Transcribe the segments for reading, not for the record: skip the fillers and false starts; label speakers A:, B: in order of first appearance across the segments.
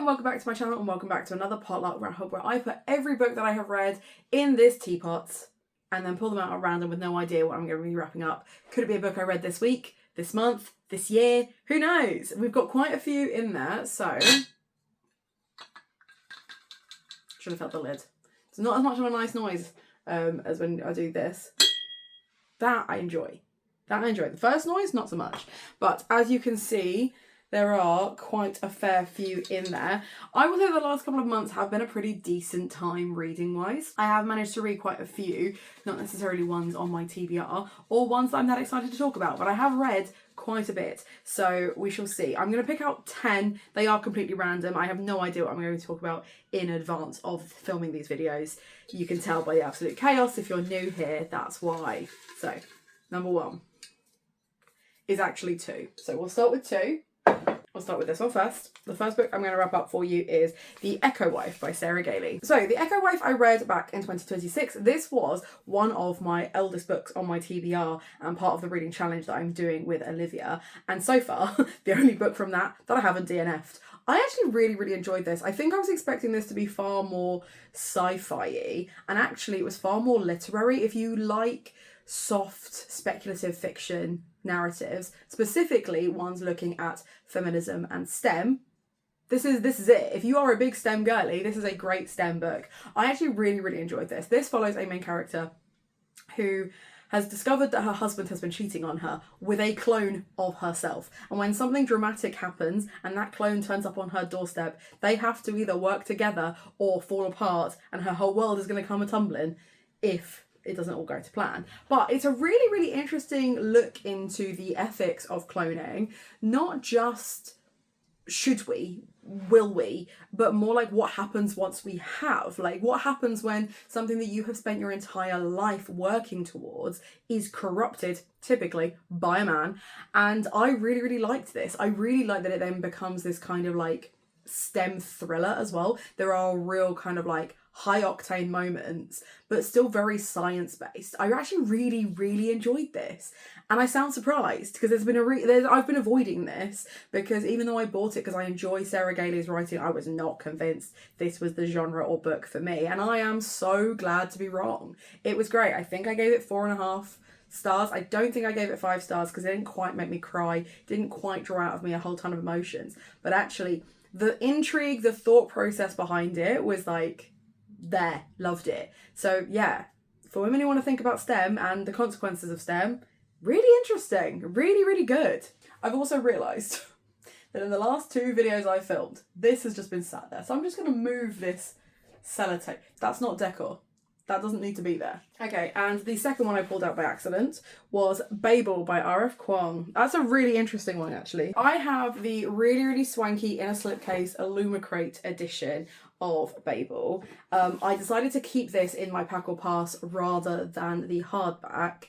A: and welcome back to my channel and welcome back to another potluck wrap-up where I put every book that I have read in this teapot and then pull them out at random with no idea what I'm going to be wrapping up. Could it be a book I read this week, this month, this year? Who knows? We've got quite a few in there, so... Should have felt the lid. It's not as much of a nice noise as when I do this. That I enjoy. The first noise, not so much. But as you can see, there are quite a fair few in there. I will say the last couple of months have been a pretty decent time reading-wise. I have managed to read quite a few, not necessarily ones on my TBR, or ones that I'm that excited to talk about, but I have read quite a bit, so we shall see. I'm going to pick out 10. They are completely random. I have no idea what I'm going to talk about in advance of filming these videos. You can tell by the absolute chaos. If you're new here, that's why. So, number 1 is actually 2. So we'll start with 2. I'll start with this one first. The first book I'm going to wrap up for you is The Echo Wife by Sarah Gailey. So The Echo Wife I read back in 2026. This was one of my eldest books on my TBR and part of the reading challenge that I'm doing with Olivia. And so far, the only book from that I haven't DNF'd. I actually really enjoyed this. I think I was expecting this to be far more sci-fi-y, and actually it was far more literary. If you like soft speculative fiction narratives, specifically ones looking at feminism and STEM, this is it. If you are a big STEM girly, this is a great STEM book. I actually really enjoyed this. This follows a main character who has discovered that her husband has been cheating on her with a clone of herself. And when something dramatic happens and that clone turns up on her doorstep, they have to either work together or fall apart, and her whole world is going to come a-tumbling if it doesn't all go to plan. But it's a really interesting look into the ethics of cloning. Not just should we, will we, but more like what happens once we have. Like what happens when something that you have spent your entire life working towards is corrupted, typically by a man. And I really liked this. I really like that it then becomes this kind of like STEM thriller as well. There are real kind of like high octane moments, but still very science based. I actually really enjoyed this, and I sound surprised because I've been avoiding this because even though I bought it because I enjoy Sarah Gailey's writing, I was not convinced this was the genre or book for me, and I am so glad to be wrong. It was great. I think I gave it 4.5 stars. I don't think I gave it 5 stars because it didn't quite make me cry, didn't quite draw out of me a whole ton of emotions, but actually the intrigue, the thought process behind it was like there. Loved it. So yeah, for women who want to think about STEM and the consequences of STEM, really interesting, really good. I've also realised that in the last 2 videos I filmed, this has just been sat there. So I'm just going to move this sellotape. That's not decor. That doesn't need to be there. Okay, and the second one I pulled out by accident was Babel by R.F. Kuang. That's a really interesting one, actually. I have the really swanky in a slipcase Illumicrate edition of Babel. I decided to keep this in my pack or pass rather than the hardback,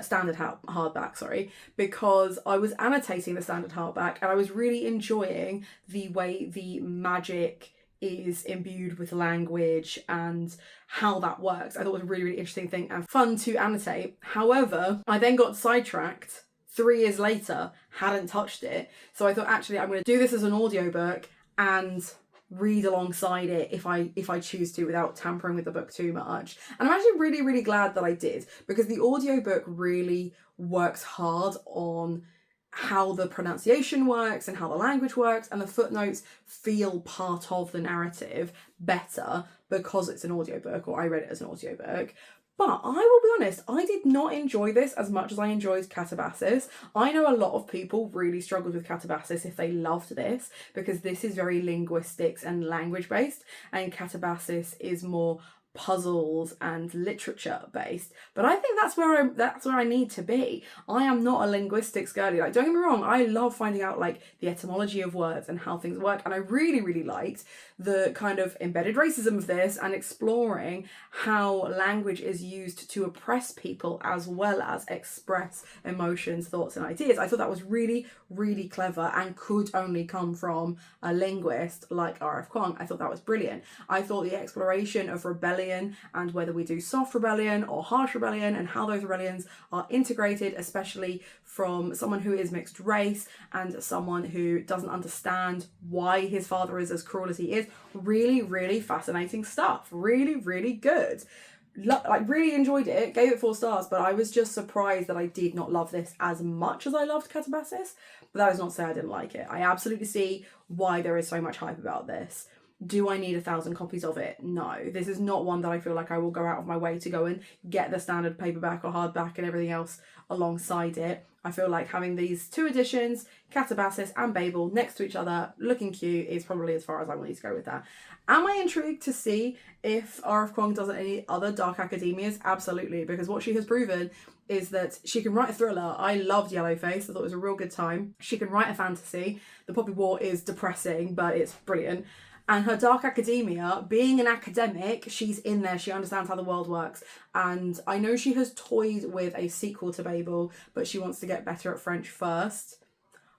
A: standard hardback, sorry, because I was annotating the standard hardback and I was really enjoying the way the magic is imbued with language and how that works. I thought it was a really interesting thing and fun to annotate. However, I then got sidetracked 3 years later, hadn't touched it. So I thought actually I'm going to do this as an audiobook and read alongside it if I choose to without tampering with the book too much. And I'm actually really glad that I did, because the audiobook really works hard on how the pronunciation works and how the language works, and the footnotes feel part of the narrative better because it's an audiobook, or I read it as an audiobook. But I will be honest, I did not enjoy this as much as I enjoyed Catabasis. I know a lot of people really struggled with Catabasis if they loved this, because this is very linguistics and language based, and Catabasis is more puzzles and literature based. But I think that's where I need to be. I am not a linguistics girly. Like, don't get me wrong, I love finding out like the etymology of words and how things work, and I really liked the kind of embedded racism of this and exploring how language is used to oppress people as well as express emotions, thoughts and ideas. I thought that was really clever and could only come from a linguist like R.F. Kuang. I thought that was brilliant. I thought the exploration of rebellion rebellion and whether we do soft rebellion or harsh rebellion, and how those rebellions are integrated, especially from someone who is mixed race and someone who doesn't understand why his father is as cruel as he is. Really, really fascinating stuff. Really, really good. Like, really enjoyed it, gave it 4 stars, but I was just surprised that I did not love this as much as I loved Catabasis. But that is not to say I didn't like it. I absolutely see why there is so much hype about this. Do I need 1,000 copies of it? No. This is not one that I feel like I will go out of my way to go and get the standard paperback or hardback and everything else alongside it. I feel like having these 2 editions, Catabasis and Babel, next to each other, looking cute, is probably as far as I want you to go with that. Am I intrigued to see if R.F. Kuang does any other dark academias? Absolutely, because what she has proven is that she can write a thriller. I loved Yellowface. I thought it was a real good time. She can write a fantasy. The Poppy War is depressing, but it's brilliant. And her dark academia, being an academic, she's in there, she understands how the world works. And I know she has toyed with a sequel to Babel, but she wants to get better at French first.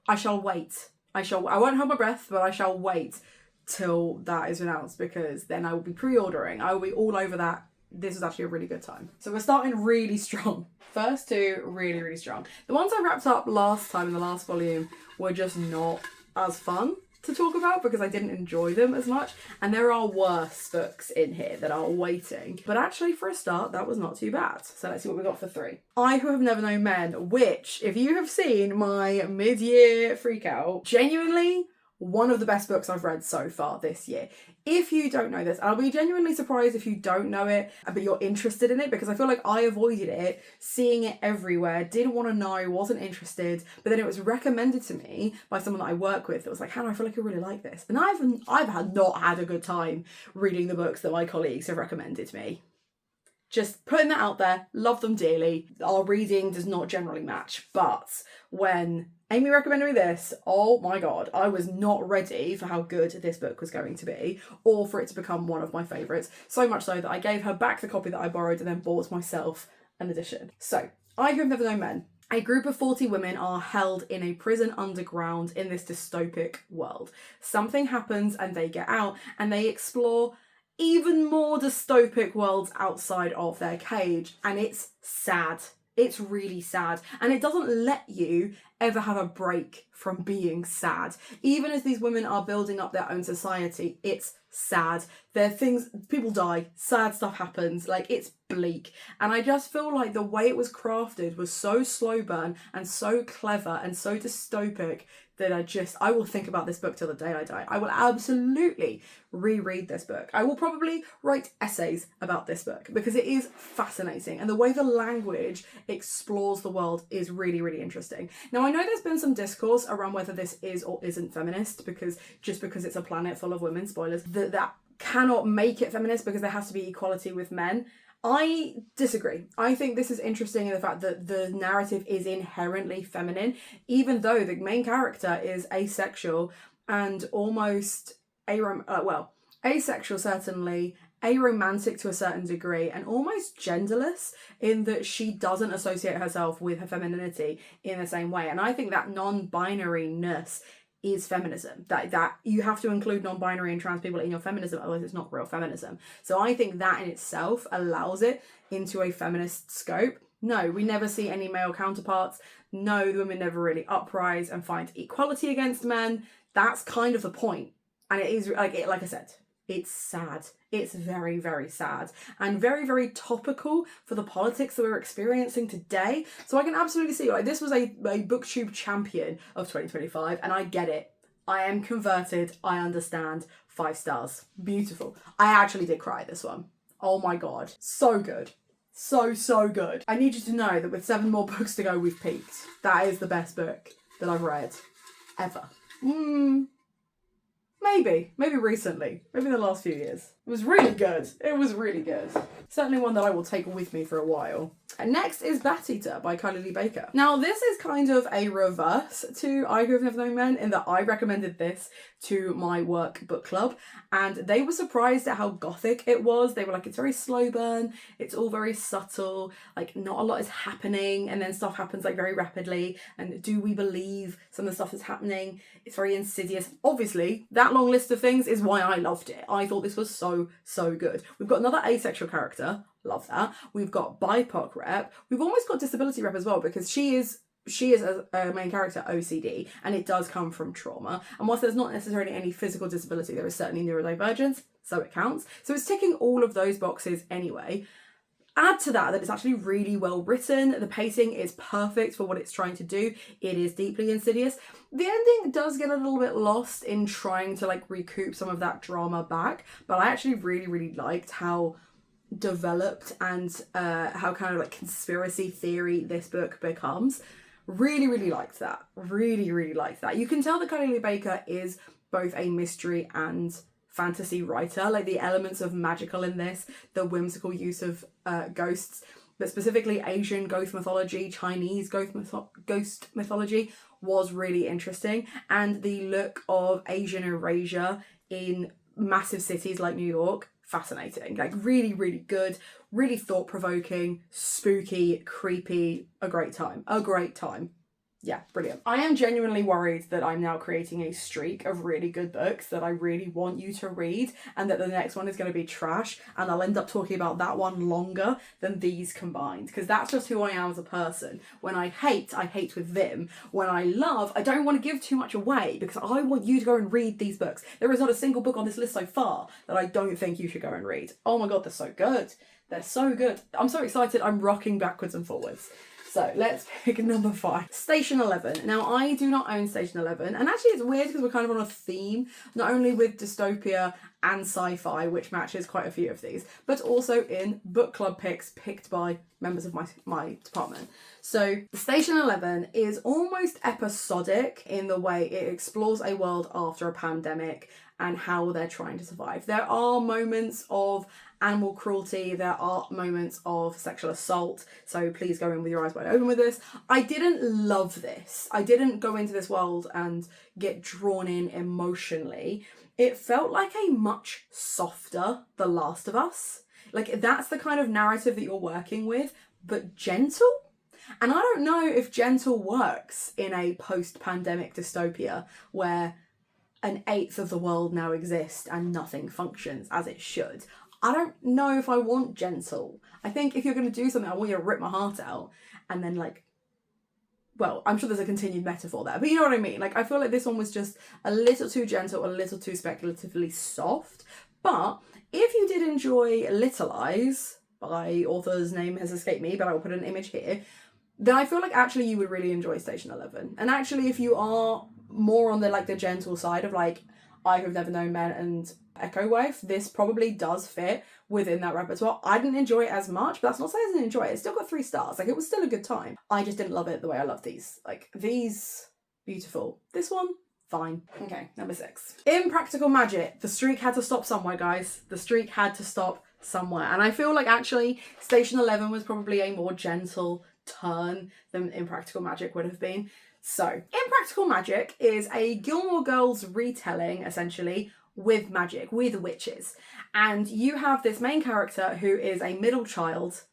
A: I shall wait. I won't hold my breath, but I shall wait till that is announced, because then I will be pre-ordering. I will be all over that. This is actually a really good time. So we're starting really strong. First 2, really, really strong. The ones I wrapped up last time in the last volume were just not as fun to talk about because I didn't enjoy them as much, and there are worse books in here that are waiting, but actually for a start that was not too bad. So let's see what we got for 3. I Who Have Never Known Men, which, if you have seen my mid-year freak out, genuinely one of the best books I've read so far this year. If you don't know this, I'll be genuinely surprised if you don't know it, but you're interested in it, because I feel like I avoided it, seeing it everywhere, didn't want to know, wasn't interested, but then it was recommended to me by someone that I work with that was like, Hannah, I feel like you really like this. And I've not had a good time reading the books that my colleagues have recommended me. Just putting that out there, love them dearly. Our reading does not generally match, but when Amy recommended me this, oh my god, I was not ready for how good this book was going to be, or for it to become one of my favourites. So much so that I gave her back the copy that I borrowed and then bought myself an edition. So, I Who Have Never Known Men. A group of 40 women are held in a prison underground in this dystopic world. Something happens and they get out, and they explore even more dystopic worlds outside of their cage, and it's sad. It's really sad, and it doesn't let you ever have a break from being sad. Even as these women are building up their own society, it's sad. There are things, people die, sad stuff happens, like it's bleak. And I just feel like the way it was crafted was so slow burn and so clever and so dystopic that I will think about this book till the day I die. I will absolutely reread this book. I will probably write essays about this book because it is fascinating, and the way the language explores the world is really, really interesting. Now, I know there's been some discourse around whether this is or isn't feminist, because just because it's a planet full of women, spoilers, that cannot make it feminist because there has to be equality with men. I disagree. I think this is interesting in the fact that the narrative is inherently feminine, even though the main character is asexual and almost asexual certainly, aromantic to a certain degree, and almost genderless in that she doesn't associate herself with her femininity in the same way. And I think that non-binary-ness is feminism. That you have to include non-binary and trans people in your feminism, otherwise it's not real feminism. So I think that in itself allows it into a feminist scope. No, we never see any male counterparts. No, the women never really uprise and find equality against men. That's kind of the point. And it is, like I said, it's sad. It's very, very sad and very, very topical for the politics that we're experiencing today. So I can absolutely see, like, this was a booktube champion of 2025, and I get it. I am converted. I understand. 5 stars. Beautiful. I actually did cry this one. Oh my god. So good. So good. I need you to know that with 7 more books to go, we've peaked. That is the best book that I've read ever. Maybe recently. Maybe in the last few years. It was really good. It was really good. Certainly one that I will take with me for a while. And next is Bat Eater by Kylie Lee Baker. Now this is kind of a reverse to I Who Have Never Known Men, in that I recommended this to my work book club and they were surprised at how gothic it was. They were like, it's very slow burn, it's all very subtle, like not a lot is happening, and then stuff happens like very rapidly, and do we believe some of the stuff that's happening? It's very insidious. Obviously that long list of things is why I loved it. I thought this was so good. We've got another asexual character, love that. We've got BIPOC rep. We've almost got disability rep as well, because she is a main character OCD, and it does come from trauma. And whilst there's not necessarily any physical disability, there is certainly neurodivergence, so it counts. So it's ticking all of those boxes anyway. Add to that it's actually really well written. The pacing is perfect for what it's trying to do. It is deeply insidious. The ending does get a little bit lost in trying to like recoup some of that drama back, but I actually really liked how developed and how kind of like conspiracy theory this book becomes. Really liked that. Really liked that. You can tell that Kylie Lee Baker is both a mystery and fantasy writer. Like the elements of magical in this, the whimsical use of ghosts, but specifically Asian ghost mythology, Chinese ghost mythology was really interesting. And the look of Asian erasure in massive cities like New York, fascinating. Like really good, really thought-provoking, spooky, creepy, a great time. Yeah, brilliant. I am genuinely worried that I'm now creating a streak of really good books that I really want you to read, and that the next one is going to be trash, and I'll end up talking about that one longer than these combined, because that's just who I am as a person. When I hate with vim. When I love, I don't want to give too much away, because I want you to go and read these books. There is not a single book on this list so far that I don't think you should go and read. Oh my god, they're so good. They're so good. I'm so excited. I'm rocking backwards and forwards. So let's pick number 5. Station 11. Now I do not own Station 11, and actually it's weird because we're kind of on a theme, not only with dystopia and sci-fi, which matches quite a few of these, but also in book club picks picked by members of my department. So Station 11 is almost episodic in the way it explores a world after a pandemic and how they're trying to survive. There are moments of animal cruelty, there are moments of sexual assault, so please go in with your eyes wide open with this. I didn't love this. I didn't go into this world and get drawn in emotionally. It felt like a much softer The Last of Us. Like that's the kind of narrative that you're working with, but gentle? And I don't know if gentle works in a post-pandemic dystopia where an eighth of the world now exists and nothing functions as it should. I don't know if I want gentle. I think if you're going to do something, I want you to rip my heart out and then like, well, I'm sure there's a continued metaphor there, but you know what I mean? Like, I feel like this one was just a little too gentle, a little too speculatively soft. But if you did enjoy Little Eyes, by author's name has escaped me, but I will put an image here, then I feel like actually you would really enjoy Station 11. And actually if you are more on the like the gentle side of like I Have Never Known Men and Echo Wife, this probably does fit within that repertoire. I didn't enjoy it as much, but that's not saying I didn't enjoy it. It still got 3 stars. Like, it was still a good time. I just didn't love it the way I love these. Like, these, beautiful. This one, fine. Okay, number 6. Impractical Magic. The streak had to stop somewhere, guys. The streak had to stop somewhere. And I feel like actually Station 11 was probably a more gentle turn than Impractical Magic would have been. So, Impractical Magic is a Gilmore Girls retelling, essentially, with magic, with witches. And you have this main character who is a middle child,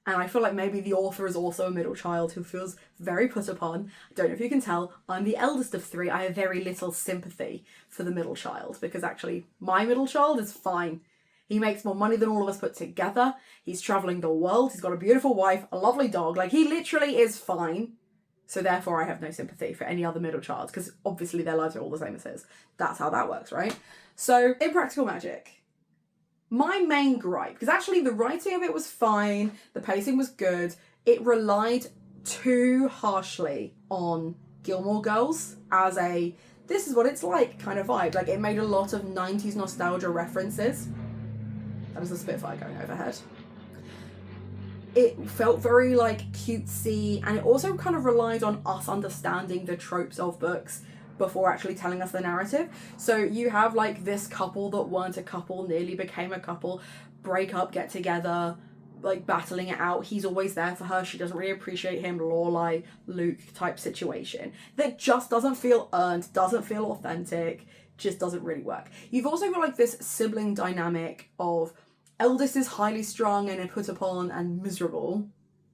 A: and I feel like maybe the author is also a middle child who feels very put upon. I don't know if you can tell, I'm the eldest of 3. I have very little sympathy for the middle child, because actually my middle child is fine. He makes more money than all of us put together. He's travelling the world. He's got a beautiful wife, a lovely dog. Like, he literally is fine. So therefore I have no sympathy for any other middle child, because obviously their lives are all the same as his. That's how that works, right? So, Impractical Magic. My main gripe, because actually the writing of it was fine, the pacing was good, it relied too harshly on Gilmore Girls as a this is what it's like kind of vibe. Like, it made a lot of 90s nostalgia references. That was a Spitfire going overhead. It felt very like cutesy, and it also kind of relied on us understanding the tropes of books before actually telling us the narrative. So you have like this couple that weren't a couple, nearly became a couple, break up, get together, like battling it out. He's always there for her. She doesn't really appreciate him. Lorelai, Luke type situation that just doesn't feel earned, doesn't feel authentic, just doesn't really work. You've also got like this sibling dynamic of eldest is highly strung and put upon and miserable.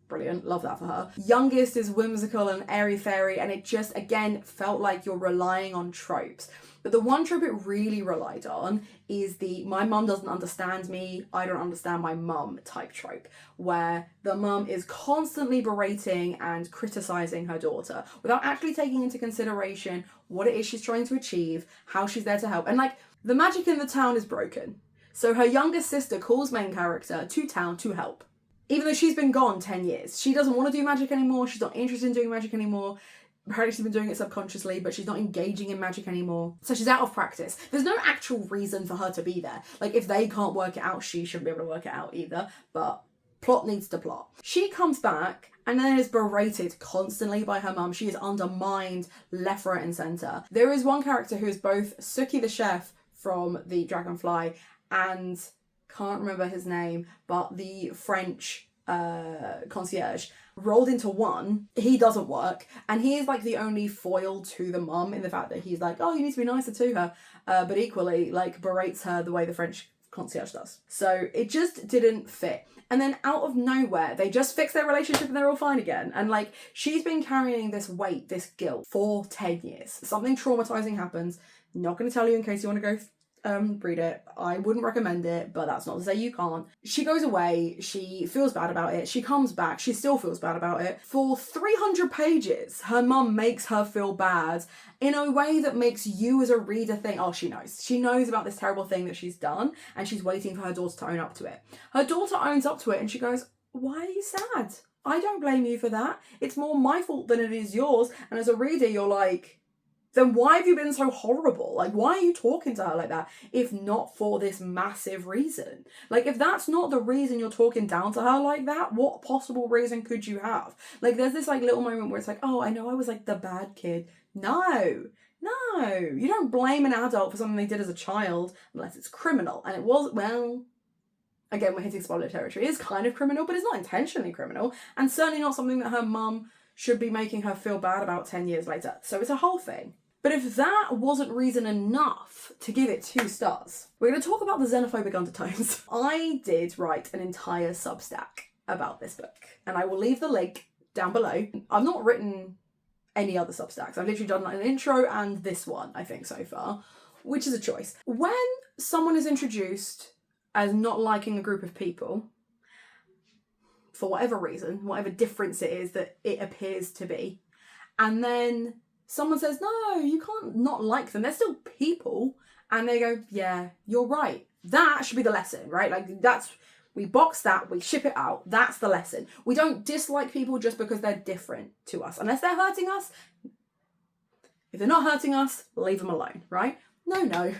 A: Brilliant, love that for her. Youngest is whimsical and airy-fairy, and it just, again, felt like you're relying on tropes. But the one trope it really relied on is the my mum doesn't understand me, I don't understand my mum type trope, where the mum is constantly berating and criticising her daughter without actually taking into consideration what it is she's trying to achieve, how she's there to help. And like, the magic in the town is broken. So her youngest sister calls main character to town to help. Even though she's been gone 10 years. She doesn't want to do magic anymore. She's not interested in doing magic anymore. Apparently she's been doing it subconsciously, but she's not engaging in magic anymore. So she's out of practice. There's no actual reason for her to be there. Like, if they can't work it out, she shouldn't be able to work it out either. But plot needs to plot. She comes back and then is berated constantly by her mum. She is undermined left, right and centre. There is one character who is both Suki the chef from the Dragonfly and... can't remember his name, but the French concierge rolled into one. He doesn't work, and he is like the only foil to the mum in the fact that he's like, oh, you need to be nicer to her, but equally like berates her the way the French concierge does. So it just didn't fit. And then out of nowhere, they just fix their relationship and they're all fine again. And like, she's been carrying this weight, this guilt for 10 years. Something traumatizing happens. Not going to tell you in case you want to go read it. I wouldn't recommend it, but that's not to say you can't. She goes away, she feels bad about it, she comes back, she still feels bad about it. For 300 pages, her mum makes her feel bad in a way that makes you as a reader think, oh, she knows. She knows about this terrible thing that she's done, and she's waiting for her daughter to own up to it. Her daughter owns up to it, and she goes, why are you sad? I don't blame you for that. It's more my fault than it is yours. And as a reader, you're like, then why have you been so horrible? Like, why are you talking to her like that if not for this massive reason? Like, if that's not the reason you're talking down to her like that, what possible reason could you have? Like, there's this like little moment where it's like, oh, I know I was like the bad kid. No, you don't blame an adult for something they did as a child unless it's criminal. And it was, well, again, we're hitting spoiler territory. It is kind of criminal, but it's not intentionally criminal, and certainly not something that her mum should be making her feel bad about 10 years later. So it's a whole thing. But if that wasn't reason enough to give it 2 stars, we're going to talk about the xenophobic undertones. I did write an entire Substack about this book, and I will leave the link down below. I've not written any other Substacks. I've literally done like an intro and this one, I think, so far, which is a choice. When someone is introduced as not liking a group of people, for whatever reason, whatever difference it is that it appears to be, and then someone says, no, you can't not like them, they're still people, and they go, yeah, you're right. That should be the lesson, right? Like, that's, we box that, we ship it out, that's the lesson. We don't dislike people just because they're different to us. Unless they're hurting us. If they're not hurting us, leave them alone, right? No.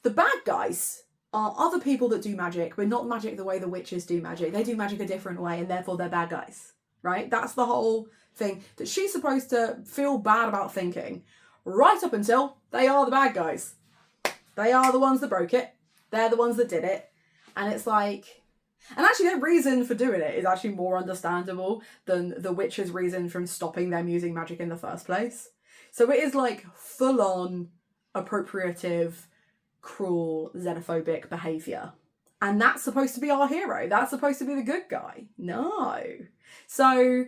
A: The bad guys are other people that do magic, but not magic the way the witches do magic. They do magic a different way, and therefore they're bad guys, right? That's the whole thing that she's supposed to feel bad about thinking, right up until they are the bad guys. They are the ones that broke it. They're the ones that did it. And it's like, and actually their reason for doing it is actually more understandable than the witch's reason from stopping them using magic in the first place. So it is like full on appropriative, cruel, xenophobic behaviour. And that's supposed to be our hero. That's supposed to be the good guy. No. So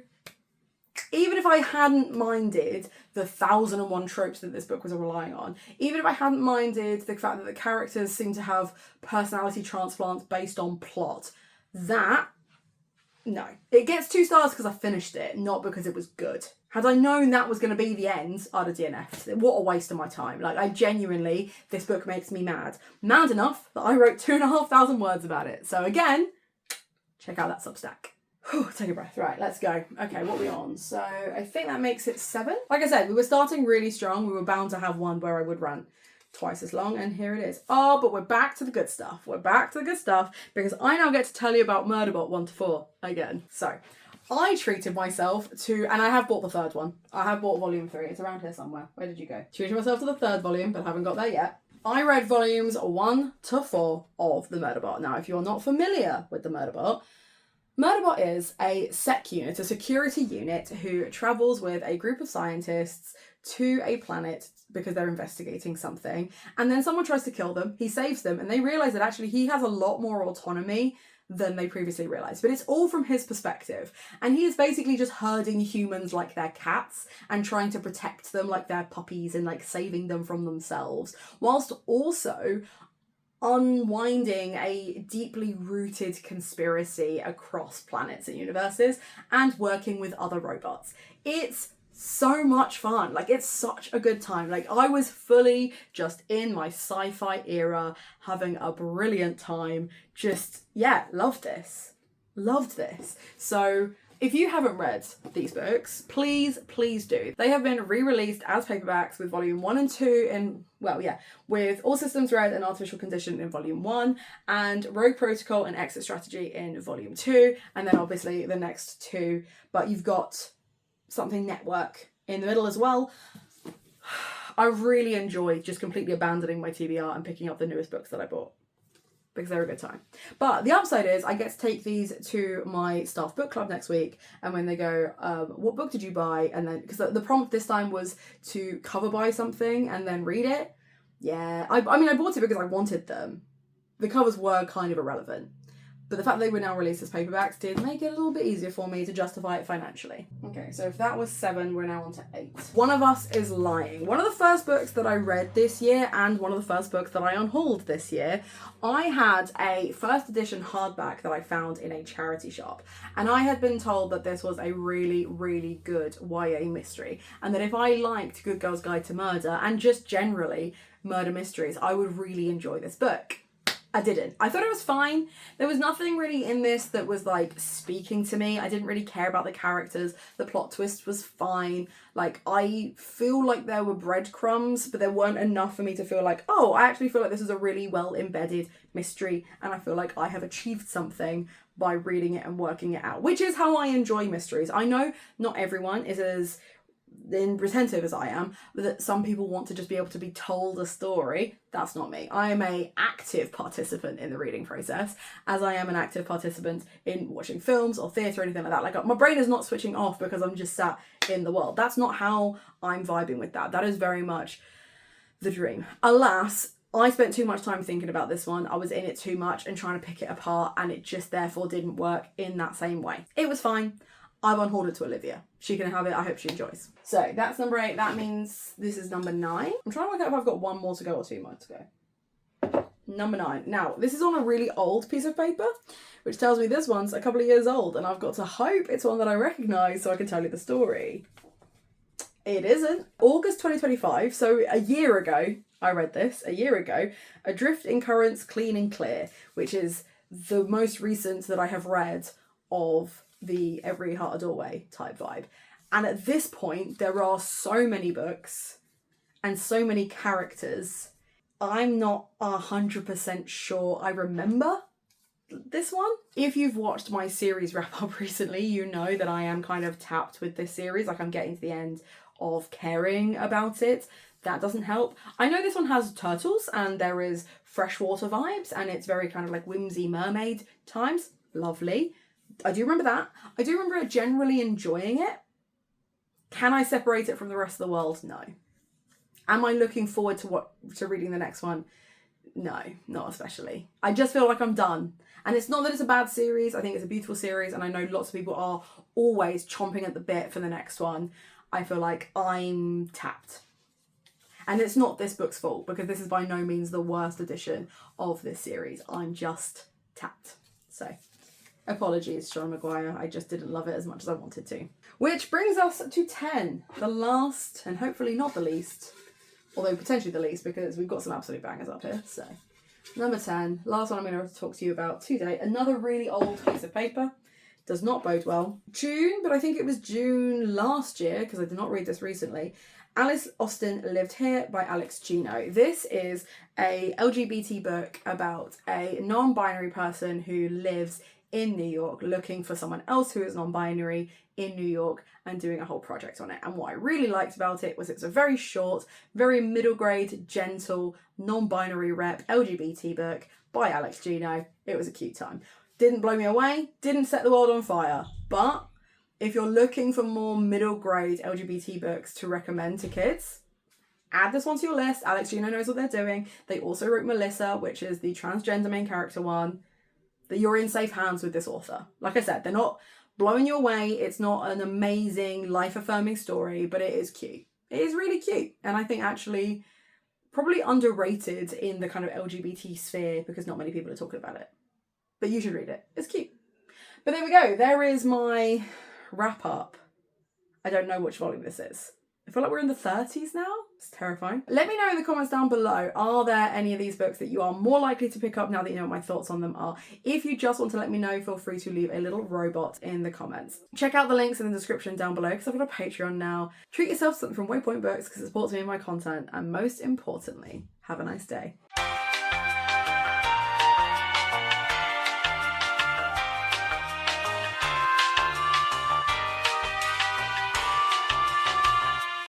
A: even if I hadn't minded the 1001 tropes that this book was relying on, even if I hadn't minded the fact that the characters seem to have personality transplants based on plot, no. It gets 2 stars because I finished it, not because it was good. Had I known that was going to be the end, I'd have DNF'd. What a waste of my time. Like, I genuinely, this book makes me mad. Mad enough that I wrote 2,500 words about it. So again, check out that Substack. Whew, take a breath. Right, let's go. Okay, what are we on? So I think that makes it 7. Like I said, we were starting really strong. We were bound to have one where I would rant twice as long, and here it is. Oh, but we're back to the good stuff. We're back to the good stuff because I now get to tell you about Murderbot 1 to 4 again. So I treated myself to, and I have bought the 3rd one. I have bought volume 3. It's around here somewhere. Where did you go? Treated myself to the 3rd volume, but haven't got there yet. I read volumes 1 to 4 of the Murderbot. Now, if you're not familiar with the Murderbot, Murderbot is a sec unit, a security unit who travels with a group of scientists to a planet because they're investigating something, and then someone tries to kill them, he saves them, and they realise that actually he has a lot more autonomy than they previously realised. But it's all from his perspective, and he is basically just herding humans like they're cats and trying to protect them like they're puppies and like saving them from themselves, whilst also unwinding a deeply rooted conspiracy across planets and universes and working with other robots. It's so much fun. Like, it's such a good time. Like, I was fully just in my sci-fi era, having a brilliant time. Just, yeah, loved this. So if you haven't read these books, please do. They have been re-released as paperbacks with volume 1 and 2 in, well, yeah, with All Systems Red and Artificial Condition in volume 1, and Rogue Protocol and Exit Strategy in volume 2, and then obviously the next 2. But you've got Something Network in the middle as well. I really enjoyed just completely abandoning my TBR and picking up the newest books that I bought, because they're a good time. But the upside is I get to take these to my staff book club next week, and when they go, what book did you buy? And then, because the prompt this time was to cover buy something and then read it. Yeah, I mean, I bought it because I wanted them. The covers were kind of irrelevant, but the fact that they were now released as paperbacks did make it a little bit easier for me to justify it financially. Okay, so if that was 7, we're now on to 8. One of Us is Lying. One of the first books that I read this year, and one of the first books that I unhauled this year. I had a first edition hardback that I found in a charity shop, and I had been told that this was a really, really good YA mystery, and that if I liked Good Girl's Guide to Murder, and just generally murder mysteries, I would really enjoy this book. I didn't. I thought it was fine. There was nothing really in this that was like speaking to me. I didn't really care about the characters. The plot twist was fine. Like, I feel like there were breadcrumbs, but there weren't enough for me to feel like, oh, I actually feel like this is a really well embedded mystery, and I feel like I have achieved something by reading it and working it out, which is how I enjoy mysteries. I know not everyone is as retentive as I am, but that some people want to just be able to be told a story. That's not me. I am an active participant in the reading process, as I am an active participant in watching films or theatre or anything like that. Like, my brain is not switching off because I'm just sat in the world. That's not how I'm vibing with that. That is very much the dream. Alas, I spent too much time thinking about this one. I was in it too much and trying to pick it apart, and it just therefore didn't work in that same way. It was fine. I've unhauled it to Olivia. She can have it. I hope she enjoys. So that's number 8. That means this is number 9. I'm trying to work out if I've got 1 more to go or 2 more to go. Number 9. Now, this is on a really old piece of paper, which tells me this one's a couple of years old, and I've got to hope it's one that I recognise so I can tell you the story. It isn't. August 2025, so a year ago, I read this, a year ago, Adrift in Currents Clean and Clear, which is the most recent that I have read of the Every Heart a Doorway type vibe. And at this point, there are so many books and so many characters. I'm not 100% sure I remember this one. If you've watched my series wrap up recently, you know that I am kind of tapped with this series. Like, I'm getting to the end of caring about it. That doesn't help. I know this one has turtles and there is freshwater vibes, and it's very kind of like whimsy mermaid times. Lovely. I do remember that. I do remember generally enjoying it. Can I separate it from the rest of the world? No. Am I looking forward to reading the next one? No, not especially. I just feel like I'm done. And it's not that it's a bad series. I think it's a beautiful series, and I know lots of people are always chomping at the bit for the next one. I feel like I'm tapped. And it's not this book's fault, because this is by no means the worst edition of this series. I'm just tapped. So, apologies, Sean Maguire. I just didn't love it as much as I wanted to. Which brings us to 10. The last, and hopefully not the least, although potentially the least, because we've got some absolute bangers up here. So, number 10. Last one I'm going to talk to you about today. Another really old piece of paper. Does not bode well. June, but I think it was June last year, because I did not read this recently. Alice Austen Lived Here by Alex Gino. This is a LGBT book about a non-binary person who lives in New York looking for someone else who is non-binary in New York and doing a whole project on it. And what I really liked about it was a very short, very middle grade, gentle, non-binary rep LGBT book by Alex Gino. It was a cute time. Didn't blow me away, didn't set the world on fire, but if you're looking for more middle grade LGBT books to recommend to kids, add this one to your list. Alex Gino knows what they're doing. They also wrote Melissa, which is the transgender main character one. That you're in safe hands with this author. Like I said, they're not blowing you away. It's not an amazing, life-affirming story, but it is cute. It is really cute. And I think actually probably underrated in the kind of LGBT sphere because not many people are talking about it. But you should read it. It's cute. But there we go. There is my wrap up. I don't know which volume this is. I feel like we're in the 30s now. It's terrifying. Let me know in the comments down below, are there any of these books that you are more likely to pick up now that you know what my thoughts on them are? If you just want to let me know, feel free to leave a little robot in the comments. Check out the links in the description down below because I've got a Patreon now. Treat yourself to something from Waypoint Books because it supports me and my content. And most importantly, have a nice day.